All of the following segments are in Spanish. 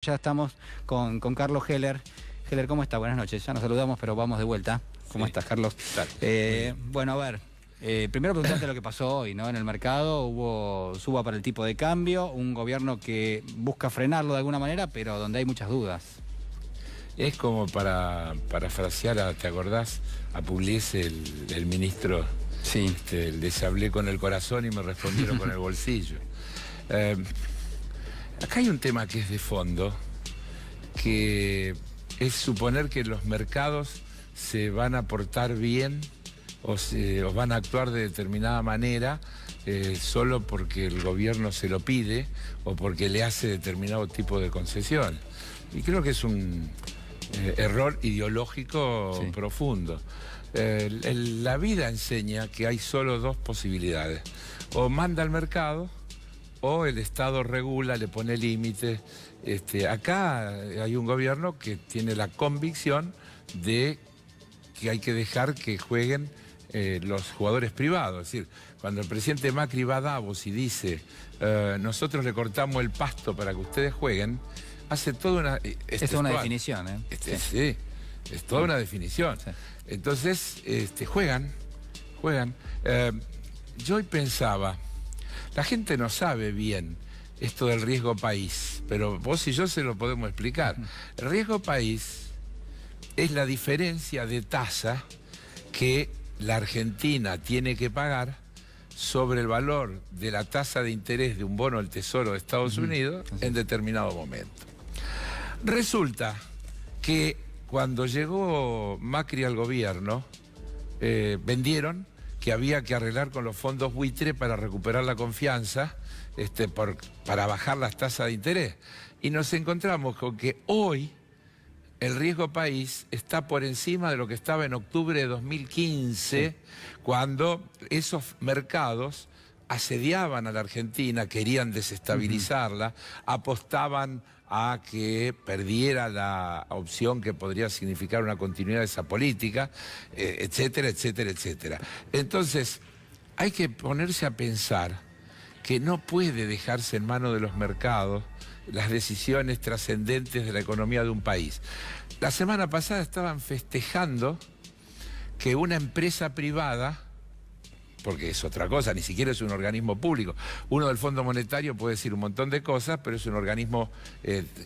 Ya estamos con Carlos Heller. Heller, ¿cómo está? Buenas noches. Ya nos saludamos, pero vamos de vuelta. ¿Cómo estás, Carlos? Bueno, a ver, primero preguntarte lo que pasó hoy, ¿no? En el mercado hubo suba para el tipo de cambio, un gobierno que busca frenarlo de alguna manera, pero donde hay muchas dudas. Es como para parafrasear, ¿te acordás? A Pugliese, el ministro, Sí. les hablé con el corazón y me respondieron con el bolsillo. Acá hay un tema que es de fondo, que es suponer que los mercados se van a portar bien o van a actuar de determinada manera solo porque el gobierno se lo pide o porque le hace determinado tipo de concesión. Y creo que es un error ideológico profundo. La vida enseña que hay solo dos posibilidades: o manda al mercado o el Estado regula, le pone límites. Acá hay un gobierno que tiene la convicción de que hay que dejar que jueguen los jugadores privados. Es decir, cuando el presidente Macri va a Davos y dice nosotros le cortamos el pasto para que ustedes jueguen, hace toda una... Es una definición, ¿eh? Sí, es toda una definición. Sí. Entonces, juegan. Yo hoy pensaba, la gente no sabe bien esto del riesgo país, pero vos y yo se lo podemos explicar. El riesgo país es la diferencia de tasa que la Argentina tiene que pagar sobre el valor de la tasa de interés de un bono del Tesoro de Estados Unidos en determinado momento. Resulta que cuando llegó Macri al gobierno, vendieron que había que arreglar con los fondos buitre para recuperar la confianza, para bajar las tasas de interés. Y nos encontramos con que hoy el riesgo país está por encima de lo que estaba en octubre de 2015, cuando esos mercados asediaban a la Argentina, querían desestabilizarla, apostaban a que perdiera la opción que podría significar una continuidad de esa política, etcétera, etcétera, etcétera. Entonces, hay que ponerse a pensar que no puede dejarse en manos de los mercados las decisiones trascendentes de la economía de un país. La semana pasada estaban festejando que una empresa privada, porque es otra cosa, ni siquiera es un organismo público. Uno del Fondo Monetario puede decir un montón de cosas, pero es un organismo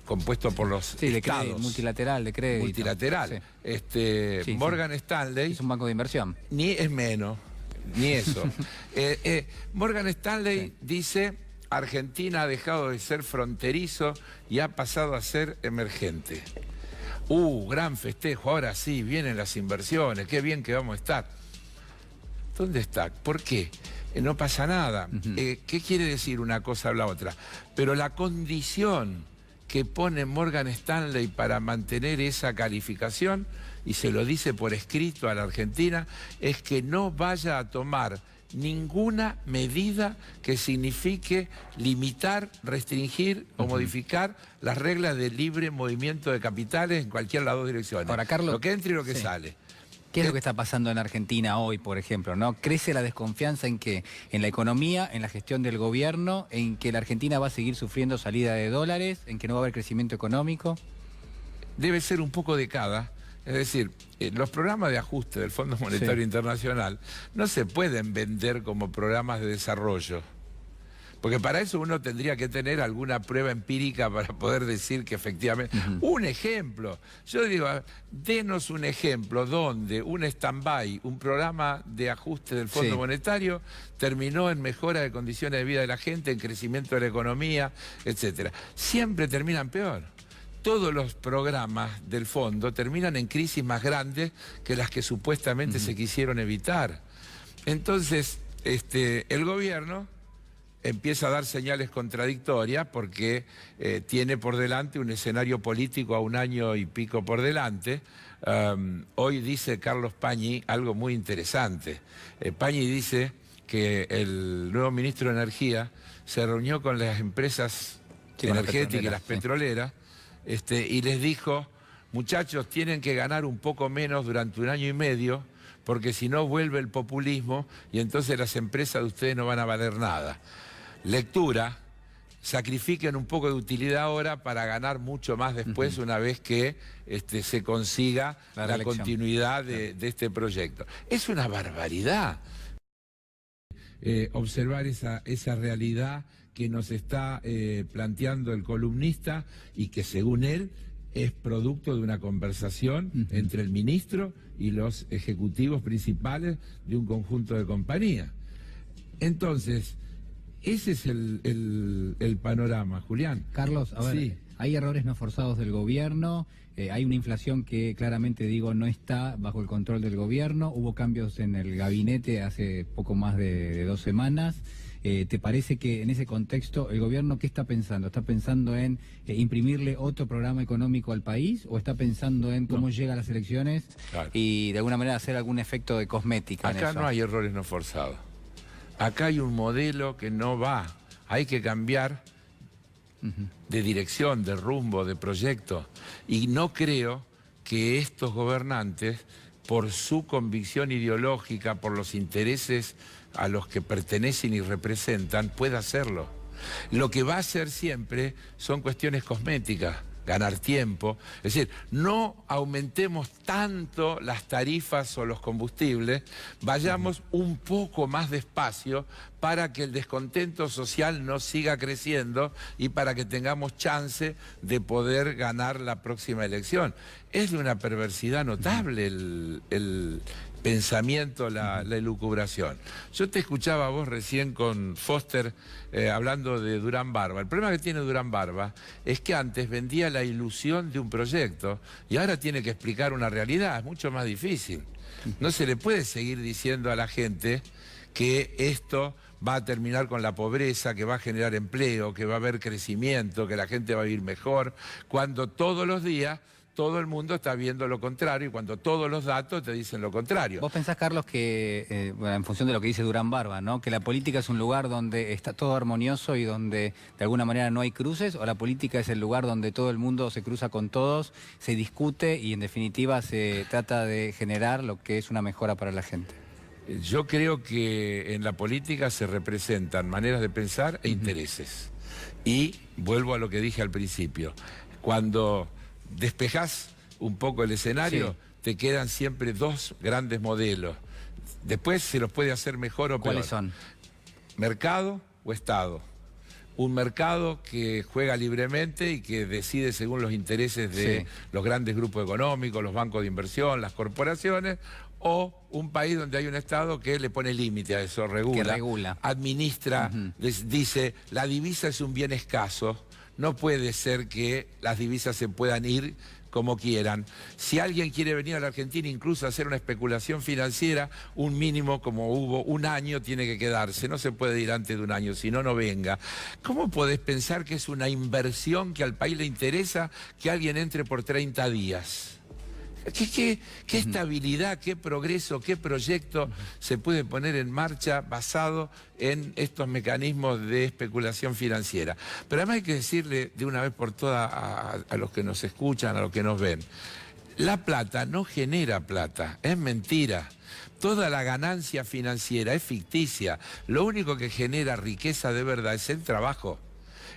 compuesto por los estados. Multilateral, de crédito. Multilateral. Sí. Morgan Stanley... Es un banco de inversión. Ni es menos, ni eso. Morgan Stanley dice: Argentina ha dejado de ser fronterizo y ha pasado a ser emergente. Gran festejo, ahora sí, vienen las inversiones, qué bien que vamos a estar. ¿Dónde está? ¿Por qué? No pasa nada. ¿Qué quiere decir una cosa o la otra? Pero la condición que pone Morgan Stanley para mantener esa calificación, y se lo dice por escrito a la Argentina, es que no vaya a tomar ninguna medida que signifique limitar, restringir o modificar las reglas de libre movimiento de capitales en cualquiera de las dos direcciones. Ahora, Carlos, lo que entra y lo que sale. ¿Qué es lo que está pasando en Argentina hoy, por ejemplo, ¿no? ¿Crece la desconfianza en qué? ¿En la economía, en la gestión del gobierno, en que la Argentina va a seguir sufriendo salida de dólares, en que no va a haber crecimiento económico? Debe ser un poco de cada. Es decir, los programas de ajuste del Fondo Monetario Internacional no se pueden vender como programas de desarrollo. Porque para eso uno tendría que tener alguna prueba empírica para poder decir que efectivamente... Un ejemplo. Yo digo, denos un ejemplo donde un stand-by, un programa de ajuste del Fondo Monetario, terminó en mejora de condiciones de vida de la gente, en crecimiento de la economía, etcétera. Siempre terminan peor. Todos los programas del fondo terminan en crisis más grandes que las que supuestamente se quisieron evitar. Entonces, el gobierno empieza a dar señales contradictorias porque tiene por delante un escenario político a 1 año y pico por delante. Hoy dice Carlos Pañi algo muy interesante. Pañi dice que el nuevo ministro de Energía se reunió con las empresas energéticas y las petroleras, y les dijo: muchachos, tienen que ganar un poco menos durante 1 año y medio, porque si no vuelve el populismo y entonces las empresas de ustedes no van a valer nada. Lectura sacrifiquen un poco de utilidad ahora para ganar mucho más después, una vez que se consiga la continuidad de este proyecto. Es una barbaridad observar esa realidad que nos está planteando el columnista y que según él es producto de una conversación entre el ministro y los ejecutivos principales de un conjunto de compañías. Entonces, ese es el panorama, Julián. Carlos, a ver, sí. Hay errores no forzados del gobierno, hay una inflación que claramente, digo, no está bajo el control del gobierno, hubo cambios en el gabinete hace poco más de 2 semanas. ¿Te parece que en ese contexto el gobierno qué está pensando? ¿Está pensando en imprimirle otro programa económico al país o está pensando en cómo llega a las elecciones y de alguna manera hacer algún efecto de cosmética en eso? Acá no hay errores no forzados. Acá hay un modelo que no va. Hay que cambiar de dirección, de rumbo, de proyecto. Y no creo que estos gobernantes, por su convicción ideológica, por los intereses a los que pertenecen y representan, pueda hacerlo. Lo que va a hacer siempre son cuestiones cosméticas, ganar tiempo. Es decir, no aumentemos tanto las tarifas o los combustibles, vayamos un poco más despacio para que el descontento social no siga creciendo y para que tengamos chance de poder ganar la próxima elección. Es de una perversidad notable el pensamiento, la elucubración. Yo te escuchaba a vos recién con Foster hablando de Durán Barba. El problema que tiene Durán Barba es que antes vendía la ilusión de un proyecto y ahora tiene que explicar una realidad, es mucho más difícil. No se le puede seguir diciendo a la gente que esto va a terminar con la pobreza, que va a generar empleo, que va a haber crecimiento, que la gente va a vivir mejor, cuando todos los días todo el mundo está viendo lo contrario y cuando todos los datos te dicen lo contrario. ¿Vos pensás, Carlos, que, bueno, en función de lo que dice Durán Barba, ¿no?, que la política es un lugar donde está todo armonioso y donde de alguna manera no hay cruces, o la política es el lugar donde todo el mundo se cruza con todos, se discute y en definitiva se trata de generar lo que es una mejora para la gente? Yo creo que en la política se representan maneras de pensar e intereses. Y vuelvo a lo que dije al principio, cuando despejás un poco el escenario, te quedan siempre 2 grandes modelos. Después se los puede hacer mejor o peor. ¿Cuáles son? ¿Mercado o Estado? Un mercado que juega libremente y que decide según los intereses de los grandes grupos económicos, los bancos de inversión, las corporaciones, o un país donde hay un Estado que le pone límite a eso, regula, administra, dice, la divisa es un bien escaso, no puede ser que las divisas se puedan ir como quieran. Si alguien quiere venir a la Argentina incluso a hacer una especulación financiera, un mínimo como hubo 1 año tiene que quedarse, no se puede ir antes de 1 año, si no, no venga. ¿Cómo podés pensar que es una inversión que al país le interesa que alguien entre por 30 días? ¿Qué estabilidad, qué progreso, qué proyecto se puede poner en marcha basado en estos mecanismos de especulación financiera? Pero además hay que decirle de una vez por todas a los que nos escuchan, a los que nos ven, la plata no genera plata, es mentira. Toda la ganancia financiera es ficticia. Lo único que genera riqueza de verdad es el trabajo.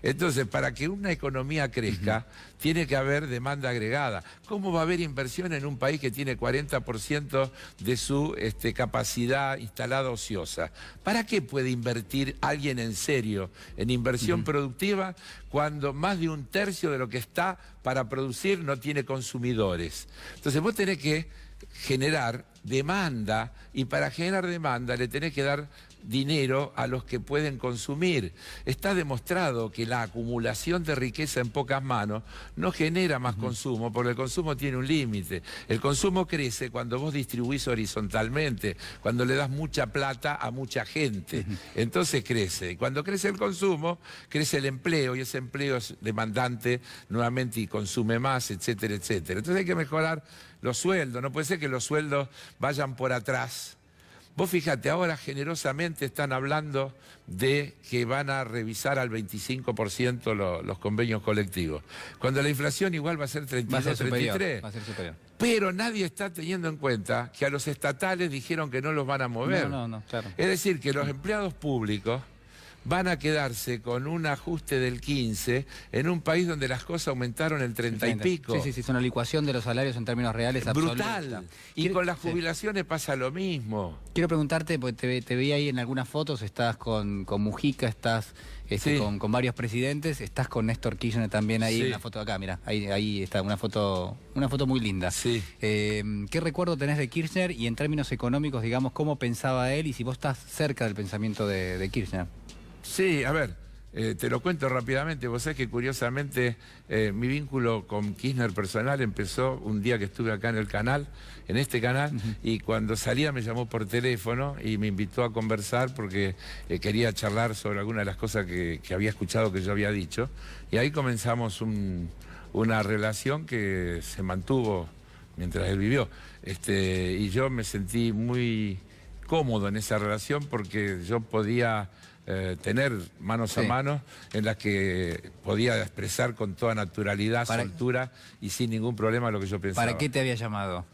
Entonces, para que una economía crezca, tiene que haber demanda agregada. ¿Cómo va a haber inversión en un país que tiene 40% de su capacidad instalada ociosa? ¿Para qué puede invertir alguien en serio en inversión productiva cuando más de 1/3 de lo que está para producir no tiene consumidores? Entonces, vos tenés que generar demanda y para generar demanda le tenés que dar dinero a los que pueden consumir. Está demostrado que la acumulación de riqueza en pocas manos no genera más consumo, porque el consumo tiene un límite. El consumo crece cuando vos distribuís horizontalmente, cuando le das mucha plata a mucha gente. Entonces crece. Y cuando crece el consumo, crece el empleo, y ese empleo es demandante nuevamente y consume más, etcétera, etcétera. Entonces hay que mejorar los sueldos. No puede ser que los sueldos vayan por atrás. Vos fíjate, ahora generosamente están hablando de que van a revisar al 25% los convenios colectivos, cuando la inflación igual va a ser 32, 33. Va a ser superior. Pero nadie está teniendo en cuenta que a los estatales dijeron que no los van a mover. No, claro. Es decir, que los empleados públicos van a quedarse con un ajuste del 15 en un país donde las cosas aumentaron el 30 y pico. Sí, sí, sí, es una licuación de los salarios en términos reales absoluta. Brutal. Y con las jubilaciones pasa lo mismo. Quiero preguntarte, porque te vi ahí en algunas fotos, estás con Mujica, estás Sí. con varios presidentes, estás con Néstor Kirchner también ahí Sí. en la foto de acá, mira, ahí está, una foto muy linda. Sí. ¿Qué recuerdo tenés de Kirchner y en términos económicos, digamos, cómo pensaba él y si vos estás cerca del pensamiento de Kirchner? Sí, a ver, te lo cuento rápidamente. Vos sabés que curiosamente mi vínculo con Kirchner personal empezó un día que estuve acá en este canal, y cuando salía me llamó por teléfono y me invitó a conversar porque quería charlar sobre algunas de las cosas que había escuchado que yo había dicho. Y ahí comenzamos una relación que se mantuvo mientras él vivió. Y yo me sentí muy cómodo en esa relación porque yo podía tener manos a Sí. manos en las que podía expresar con toda naturalidad, soltura y sin ningún problema lo que yo pensaba. ¿Para qué te había llamado?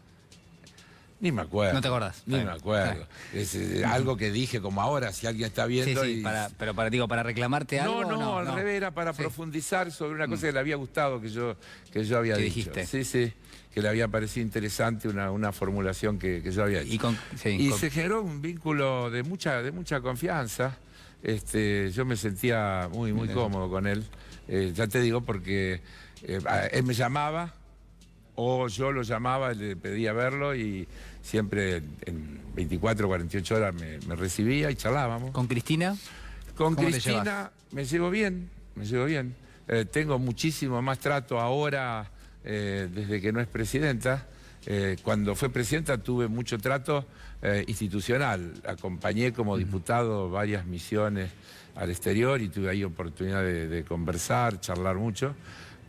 Ni me acuerdo. ¿No te acordás? Ni Está me bien. acuerdo. Es algo que dije como ahora, si alguien está viendo. Sí, sí, y... pero para reclamarte algo. No, al revés, era para Sí. profundizar sobre una cosa que le había gustado que yo había ¿Qué dicho. dijiste? Sí, sí, que le había parecido interesante una formulación que yo había hecho. Y Se generó un vínculo de mucha confianza. Yo me sentía muy cómodo con él. Ya te digo, porque él me llamaba o yo lo llamaba, le pedía verlo y siempre en 24 o 48 horas me recibía y charlábamos. ¿Con Cristina? Con ¿Cómo te Cristina llevas? me llevo bien. Tengo muchísimo más trato ahora desde que no es presidenta. Cuando fue presidenta tuve mucho trato institucional. Acompañé como diputado varias misiones al exterior y tuve ahí oportunidad de conversar, charlar mucho.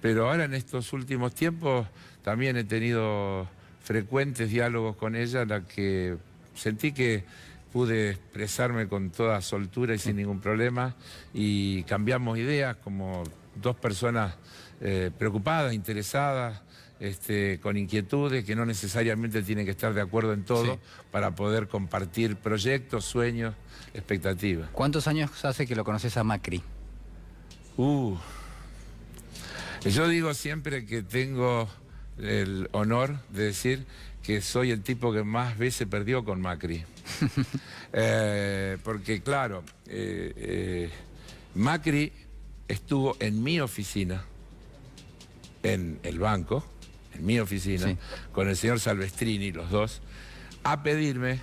Pero ahora en estos últimos tiempos también he tenido frecuentes diálogos con ella en la que sentí que pude expresarme con toda soltura y sin ningún problema y cambiamos ideas como dos personas preocupadas, interesadas, con inquietudes que no necesariamente tienen que estar de acuerdo en todo para poder compartir proyectos, sueños, expectativas. ¿Cuántos años hace que lo conoces a Macri? Yo digo siempre que tengo el honor de decir que soy el tipo que más veces perdió con Macri. Porque claro, Macri estuvo en mi oficina, en el banco, en mi oficina, con el señor Salvestrini, los dos, a pedirme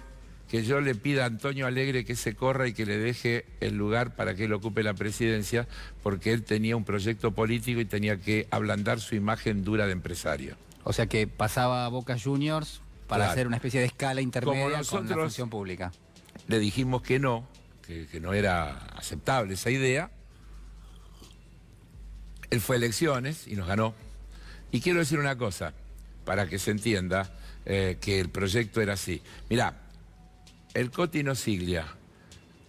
que yo le pida a Antonio Alegre que se corra y que le deje el lugar para que él ocupe la presidencia, porque él tenía un proyecto político y tenía que ablandar su imagen dura de empresario. O sea que pasaba a Boca Juniors para hacer una especie de escala intermedia con la función pública. Le dijimos que no era aceptable esa idea. Él fue a elecciones y nos ganó. Y quiero decir una cosa, para que se entienda que el proyecto era así. Mirá, el Coti Nosiglia,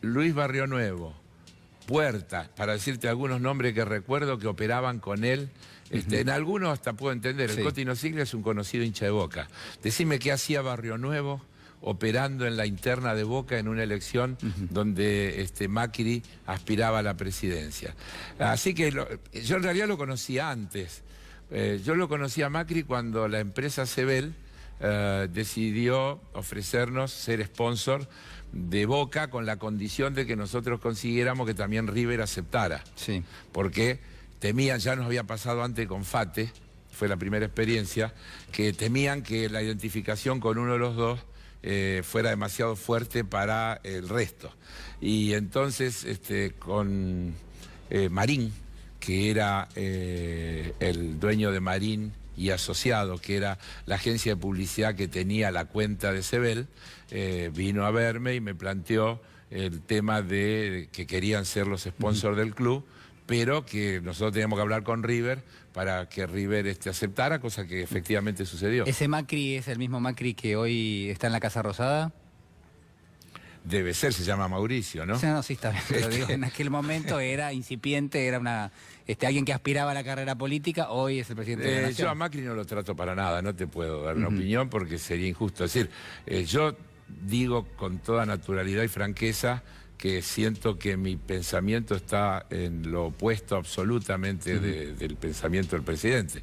Luis Barrionuevo, Puerta, para decirte algunos nombres que recuerdo que operaban con él. En algunos hasta puedo entender, el Coti Nosiglia es un conocido hincha de Boca. Decime qué hacía Barrionuevo operando en la interna de Boca en una elección donde Macri aspiraba a la presidencia. Así que yo en realidad lo conocía antes. Yo lo conocí a Macri cuando la empresa Sebel decidió ofrecernos ser sponsor de Boca con la condición de que nosotros consiguiéramos que también River aceptara. Sí. Porque temían, ya nos había pasado antes con Fate, fue la primera experiencia, que temían que la identificación con uno de los dos fuera demasiado fuerte para el resto. Y entonces con Marín, que era el dueño de Marín y Asociado, que era la agencia de publicidad que tenía la cuenta de Sebel, vino a verme y me planteó el tema de que querían ser los sponsors del club, pero que nosotros teníamos que hablar con River para que River aceptara, cosa que efectivamente sucedió. ¿Ese Macri es el mismo Macri que hoy está en la Casa Rosada? Debe ser, se llama Mauricio, ¿no? No, sí, está bien, pero digo, en aquel momento era incipiente, era alguien que aspiraba a la carrera política, hoy es el presidente de la Nación. Yo a Macri no lo trato para nada, no te puedo dar una opinión porque sería injusto. Es decir, yo digo con toda naturalidad y franqueza que siento que mi pensamiento está en lo opuesto absolutamente del pensamiento del presidente.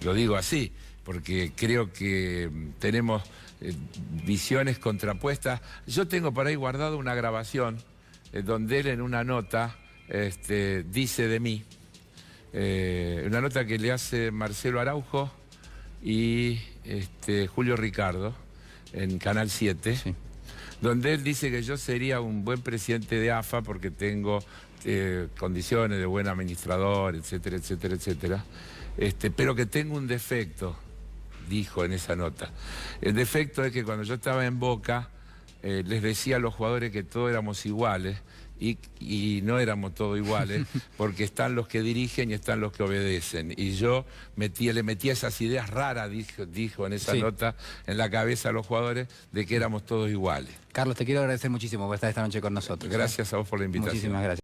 Lo digo así, porque creo que tenemos visiones contrapuestas. Yo tengo por ahí guardado una grabación donde él en una nota dice de mí, una nota que le hace Marcelo Araujo y Julio Ricardo en Canal 7, sí, donde él dice que yo sería un buen presidente de AFA porque tengo condiciones de buen administrador, etcétera, etcétera, etcétera, pero que tengo un defecto, dijo en esa nota. El defecto es que cuando yo estaba en Boca, les decía a los jugadores que todos éramos iguales, y no éramos todos iguales, porque están los que dirigen y están los que obedecen. Y yo le metía esas ideas raras, dijo en esa nota, en la cabeza a los jugadores, de que éramos todos iguales. Carlos, te quiero agradecer muchísimo por estar esta noche con nosotros. Gracias a vos por la invitación. Muchísimas gracias.